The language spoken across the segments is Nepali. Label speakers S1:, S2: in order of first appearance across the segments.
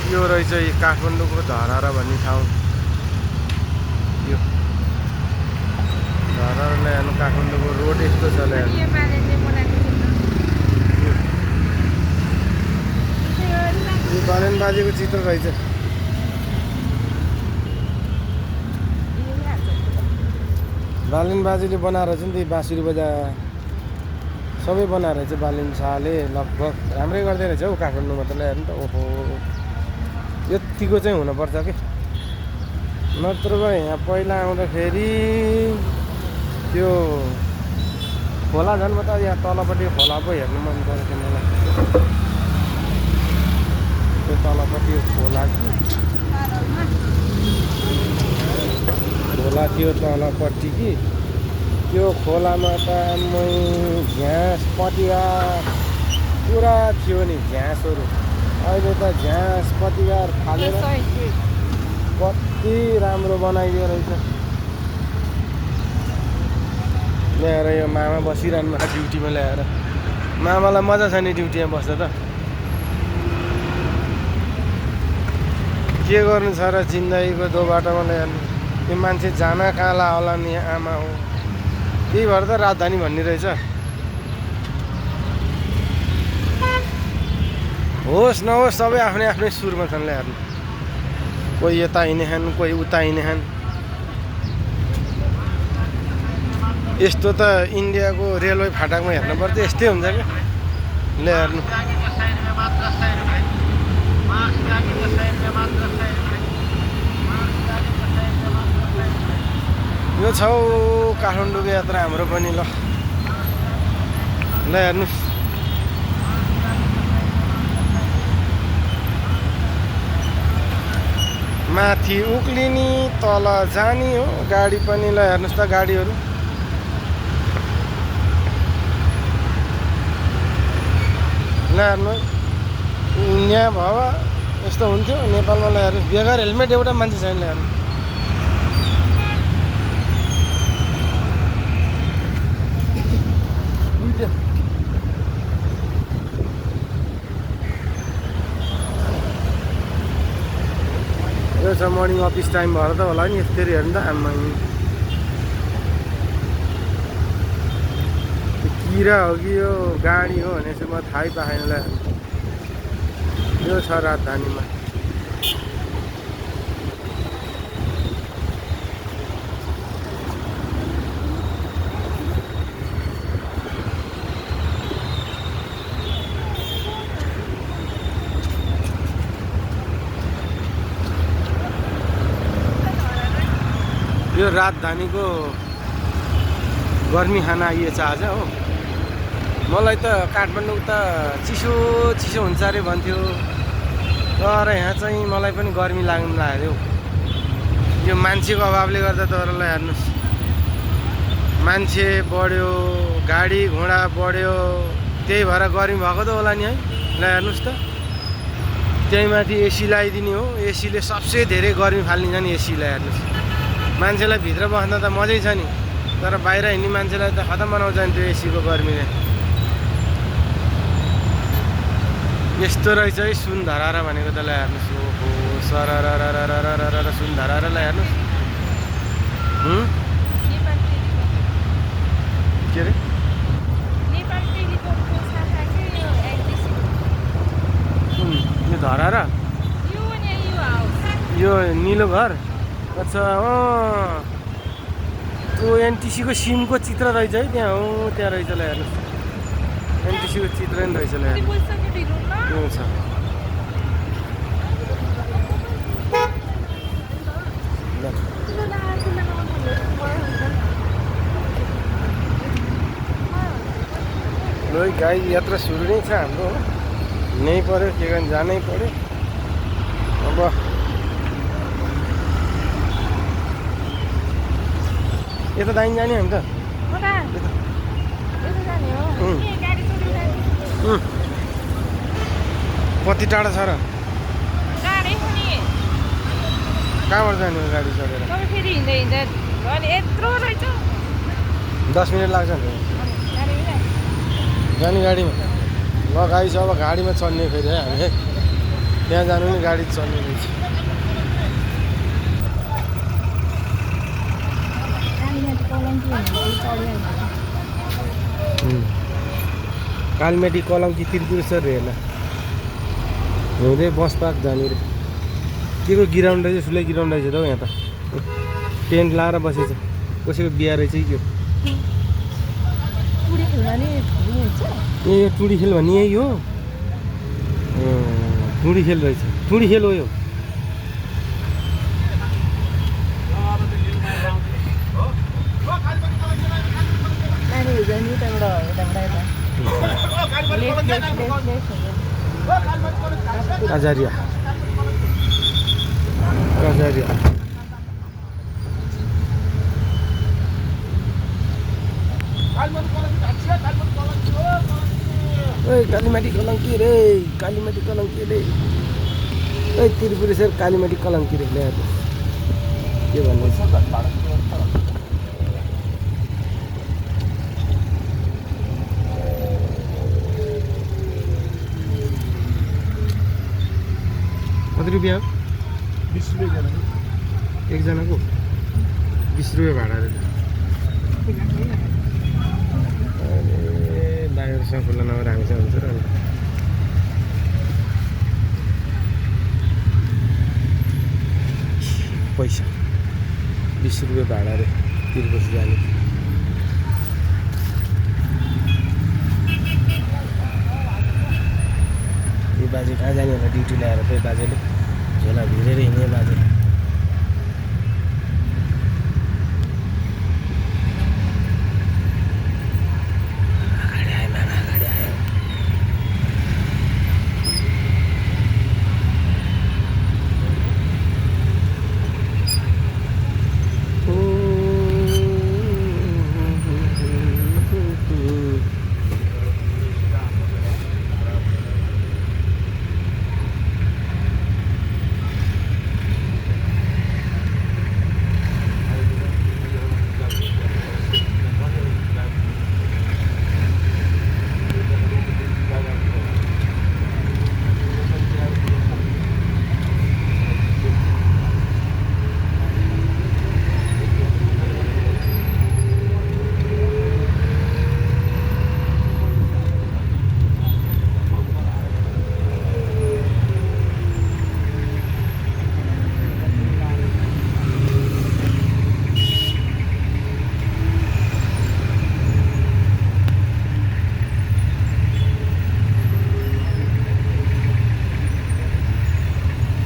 S1: यो रहेछ काठमाडौँको धरारा भन्ने ठाउँ। यो धरारालाई हेर्नु काठमाडौँको रोड यस्तो छ हेर्नु। यो बालेन बाजेको चित्र रहेछ। बालेन बाजेले बनाएर चाहिँ त्यही बाँसुरी बजा सबै बनाएर चाहिँ बालेन शाहले लगभग राम्रै गर्दै रहेछ हौ काठमाडौँमा त हेर्नु त। ओहो यतिको चाहिँ हुनुपर्छ कि नत्र यहाँ पहिला आउँदाखेरि त्यो खोला झन् म त यहाँ तलपट्टि खोला पो हेर्नु मन परेको थियो मलाई। त्यो तलपट्टि खोला थियो तलपट्टि कि त्यो खोलामा त घाँस पतियार पुरा थियो नि घाँसहरू। अहिले त घाँस पतियार फालेर कति राम्रो बनाइदियो रहेछ। ल्याएर यो मामा बसिरहनु भएको ड्युटीमा ल्याएर। मामालाई मजा छ नि ड्युटीमा बस्दा त। के गर्नु छ र जिन्दगीको दो बाटोमा ल्याएर। यो मान्छे जान कहाँ ला होला नि आमा हो। त्यही भएर त राजधानी भन्ने रहेछ। होस् नहोस् सबै आफ्नै आफ्नै सुरमा छन् ल्याएर। कोही यता हिँडेछन् कोही उता हिँडेछन्। यस्तो त इन्डियाको रेलवे फाटकमा हेर्नुपर्छ यस्तै हुन्छ क्या ल्याएर। यो छ काठमाडौँको यात्रा हाम्रो पनि ल हेर्नुहोस्। माथि उक्लिने तल जाने हो गाडी पनि ल हेर्नुहोस् त गाडीहरू। ल हेर्नु यहाँ भयो यस्तो हुन्थ्यो नेपालमा। ल हेर्नुहोस् बेगर हेलमेट एउटा मान्छे छैन। हेर्नु यो छ मर्निङ अफिस टाइम भएर त होला नि यसरी हेर्नु त। आमा किरा हो कि यो गाडी हो भने चाहिँ म थाहै पाएन। ल यो छ राजधानीमा। यो राजधानीको गर्मी खाना आइएछ आज हो। मलाई त काठमाडौँ त चिसो चिसो हुन्छ अरे भन्थ्यो तर यहाँ चाहिँ मलाई पनि गर्मी लाग्नु लाग्यो। यो मान्छेको अभावले गर्दा तपाईँहरूलाई हेर्नुहोस् मान्छे बढ्यो गाडी घोडा बढ्यो त्यही भएर गर्मी भएको त होला नि है। ल हेर्नुहोस् त त्यही माथि एसी लगाइदिने हो। एसीले सबसे धेरै गर्मी फाल्ने छ नि एसीलाई हेर्नुहोस्। मान्छेलाई भित्र बस्न त मजै छ नि तर बाहिर हिँड्ने मान्छेलाई त खतम बनाउँछ नि त्यो एसीको गर्मीले। यस्तो रहेछ है सुन धरारा भनेको त। ल हेर्नुहोस् ओहो सरररररररर सुन धरारा। ल हेर्नुहोस् के अरे यो धरारा यो निलो घर। अच्छा त्यो एनटिसीको सिमको चित्र रहेछ है त्यहाँ हो त्यहाँ रहेछ। ल हेर्नुहोस् एनटिसीको चित्र नि रहेछ। ल हेर्नुहोस् छ ल गाई यात्रा सुरु नै छ हाम्रो हो। हिँड्नै पऱ्यो के गर्नु जानै पऱ्यो। अब यता दाइन जाने हामी त। कति टाढा छ र कहाँबाट जाने हो गाडी चढेर? 10 मिनट लाग्छ नि जाने गाडीमा। ल गाडी छ अब गाडीमा चढ्ने फेरि है हामी है। त्यहाँ जानु नि गाडी चल्ने रहेछ। कालीमाटी कलङ्की त्रिपुरेश्वर हेर्न हुँदै बस पार्क जाने रे। के को गिराउन्ड रहेछ, सुलै गिराउन्ड रहेछ त हौ। यहाँ त टेन्ट लाएर बसेछ, कसैको बिहा रहेछ कि यो। ए टुडी खेल भन्ने यही हो, टुडी खेल रहेछ, टुडी खेल हो यो। Kajaria. Oi, Kalimati Kolangki re, Kalimati Kolangki re. Oi, Tripureश्वर Kalimati Kolangki re. Lihat. के भन्ने छ? कति रुपियाँ? 20 रुपियाँ एकजनाको 20 रुपियाँ भाडा रे। ड्राइभरसँग खुल्ला नभएर हामीसँग हुन्छ र। पैसा 20 रुपियाँ भाडा रे त्रिपुरेश्वर जाने। यो बाजे कहाँ जाने होला ड्युटी ल्याएर चाहिँ बाजेले झोला भिरेर हिँड्ने बाजे। गाडी आयो मामा, गाडी आयो।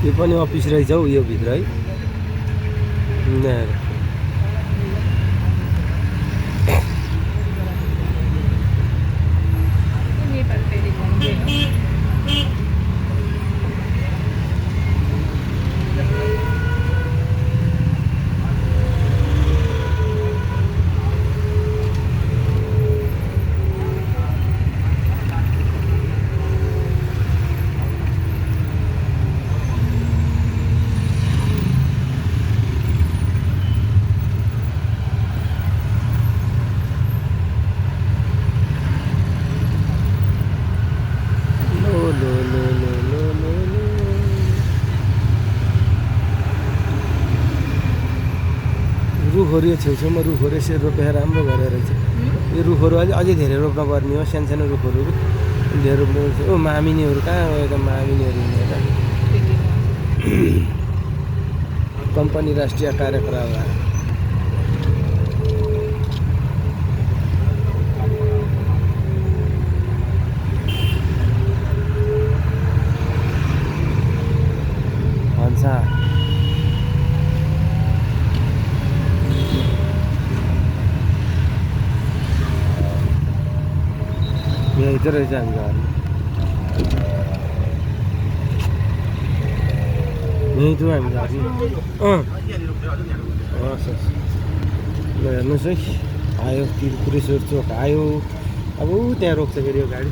S1: यो पनि अफिस रहेछ हौ यो भित्र है। रुखहरू यो छेउछेउमा रुखहरू यसरी रोपेर राम्रो गरेर रहेछ। यो रुखहरू अझै धेरै रोप्न पर्ने हो, सानो सानो रुखहरू धेरै रोप्नु पर्छ। ओ मामिनीहरू कहाँ गयो त? मामिनीहरू हिँडेर कम्पनी राष्ट्रिय कार्यक्रम भन्छ। यही त रहेछ हामी घर, यही त हामी घर। हेर्नुहोस् है, आयो त्रिपुरेश्वर चोक आयो। अब त्यहाँ रोक्छ फेरि यो गाडी।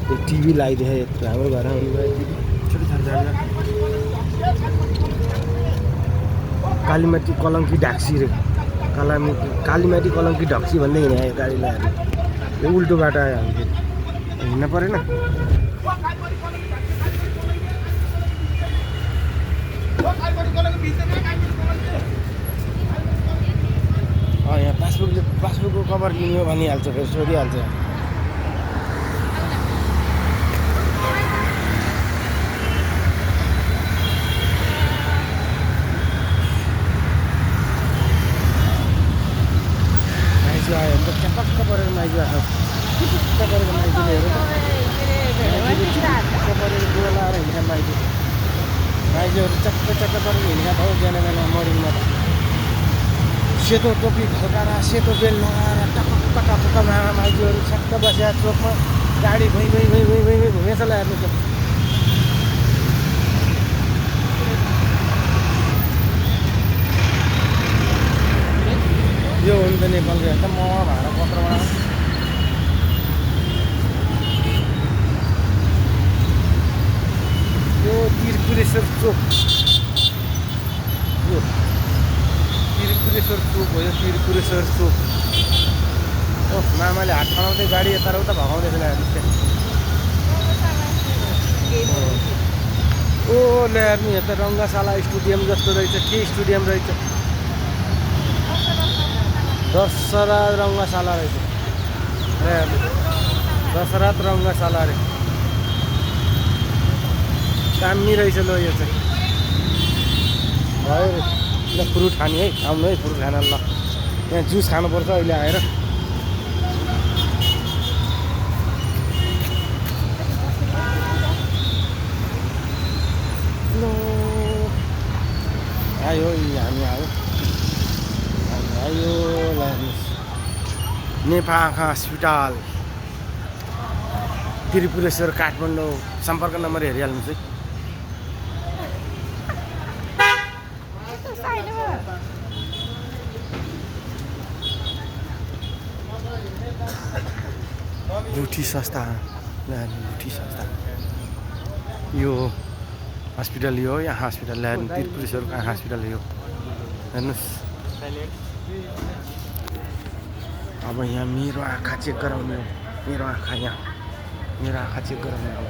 S1: त्यो टिभी लगाइदिए यत्रो हाम्रो घर आउनु भयो। छोटो छोटो कालीमाटी कलङ्की ढाक्सी रे, कालीमाटी कलङ्की ढक्सी भन्दै हिँड्यो गाडी लगाएर। यो उल्टो बाटो आयो हामी फेरि। हिँड्न परेन यहाँ पासबुकको कभर किन्यो भनिहाल्छ फेरि सोधिहाल्छ माइजू आयो भने त च्यापक्क परेको माइजू आयो च्यापक्क परेको माइजूले हेर च्यापक्क परेको बुवा लाएर हिँड्छ माइजूहरू चक्क परेर हिँडेका भाउ बिहान मर्निङमा त सेतो टोपी खल्काएर सेतो बेल लगाएर टक्क माइजूहरू छक्क बसेर चोकमा गाडी भुइँ घुमेछ ल हेर्नु त यो हो नि त नेपालको हेर्दा म भाडा पत्रबाट यो त्रिपुरेश्वर चोक यो त्रिपुरेश्वर चोक हो यो त्रिपुरेश्वर चोक ओ मामाले हात खनाउँदै गाडी यता र उता भगाउँदैछ हेर्नुहोस् ओ ले हेर्नु यहाँ त रङ्गशाला स्टेडियम जस्तो रहेछ के स्टेडियम रहेछ दशरथ रङ्गशाला रहेछ दशरथ रङ्गशाला अरे दामी रहेछ ल यो चाहिँ भयो ल फ्रुट खाने है आउनु है फ्रुट खान ल यहाँ जुस खानुपर्छ अहिले आएर ल आयो हामी आयो आयो ल हेर्नुहोस् नेपाल आँखा हस्पिटल त्रिपुरेश्वर काठमाडौँ सम्पर्क नम्बर हेरिहाल्नुहोस् है लुठी संस्था लुठी संस्था यो हस्पिटल यो यहाँ हस्पिटल ल्याएर त्रिपुरेश्वर हस्पिटल यो हेर्नुहोस् अब यहाँ मेरो आँखा चेक गराउने हो मेरो आँखा यहाँ मेरो आँखा चेक गराउने हो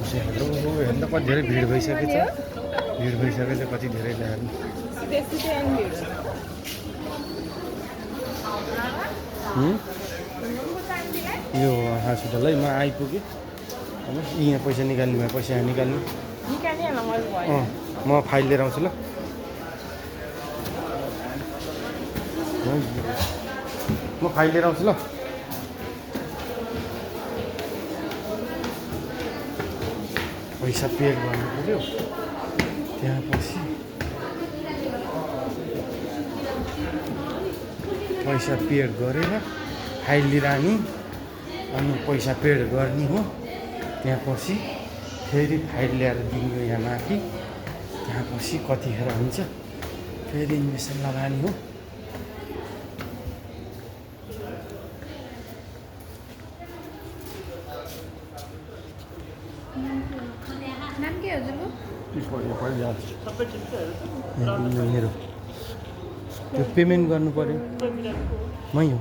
S1: हेर्नु कति धेरै भिड भइसकेछ कति धेरै ल्याएर यो हस्पिटल है म आइपुगेँ यहाँ पैसा निकाल्नु पैसा निकाल्नु म फाइल लिएर आउँछु ल म फाइल लिएर आउँछु ल पैसा पेड गर्नु पऱ्यो त्यहाँ पछि पैसा पेड गरेर फाइल लिएर आनी अनि पैसा पेड गर्ने हो त्यहाँ पछि फेरि फाइल ल्याएर दिनु यहाँ माथि त्यहाँ पछि कतिखेर हुन्छ फेरि इन्जेक्सन लगानी हो मेरो त्यो पेमेन्ट गर्नु पर्यो मै हो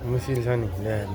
S1: मुसिल छ नि ल्याएर